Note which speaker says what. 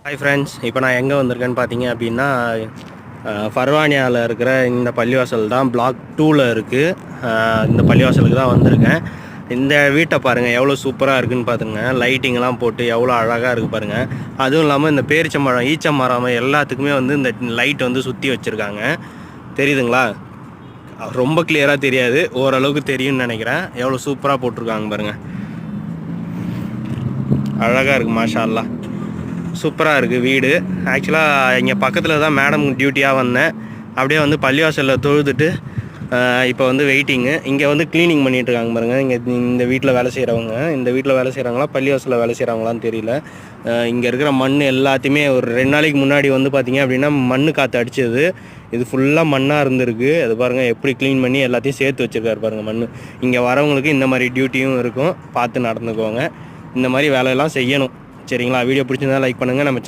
Speaker 1: Hi friends, இப்போ நான் எங்கே வந்திருக்கேன்னு பார்த்தீங்க அப்படின்னா ஃபர்வானியாவில் இருக்கிற இந்த பள்ளிவாசல் தான் பிளாக் 2ல் இருக்குது. இந்த பள்ளிவாசலுக்கு தான் வந்திருக்கேன். இந்த வீட்டை பாருங்கள் எவ்வளோ சூப்பராக இருக்குதுன்னு பார்த்துங்க. லைட்டிங்லாம் போட்டு எவ்வளோ அழகாக இருக்குது பாருங்கள். அதுவும் இல்லாமல் இந்த பேரிச்சம்பழம் ஈச்சமரம் எல்லாத்துக்குமே வந்து இந்த லைட் வந்து சுற்றி வச்சுருக்காங்க. தெரியுதுங்களா? ரொம்ப கிளியராக தெரியாது, ஓரளவுக்கு தெரியும்னு நினைக்கிறேன். எவ்வளோ சூப்பராக போட்டிருக்காங்க பாருங்கள். அழகாக இருக்குது, மாஷா அல்லாஹ். சூப்பராக இருக்குது வீடு. ஆக்சுவலாக இங்கே பக்கத்தில் தான் மேடம் டியூட்டியாக வந்தேன். அப்படியே வந்து பள்ளிவாசலில் தொழுதுட்டு இப்போ வந்து வெயிட்டிங்கு. இங்கே வந்து க்ளீனிங் பண்ணிகிட்ருக்காங்க பாருங்கள். இங்கே இந்த வீட்டில் வேலை செய்கிறவங்க, இந்த வீட்டில் வேலை செய்கிறாங்களா பள்ளிவாசலில் வேலை செய்கிறாங்களான்னு தெரியல. இங்கே இருக்கிற மண் எல்லாத்தையுமே ஒரு 2 நாளைக்கு முன்னாடி வந்து பார்த்திங்க அப்படின்னா மண் காற்று அடிச்சது. இது ஃபுல்லாக மண்ணாக இருந்திருக்கு. அது பாருங்கள் எப்படி க்ளீன் பண்ணி எல்லாத்தையும் சேர்த்து வச்சுருக்காரு பாருங்கள் மண். இங்கே வரவங்களுக்கு இந்த மாதிரி டியூட்டியும் இருக்கும், பார்த்து நடந்துக்குவாங்க. இந்த மாதிரி வேலையெல்லாம் செய்யணும். சரிங்களா? வீடியோ பிடிச்சிருந்தா லைக் பண்ணுங்கள். நம்ம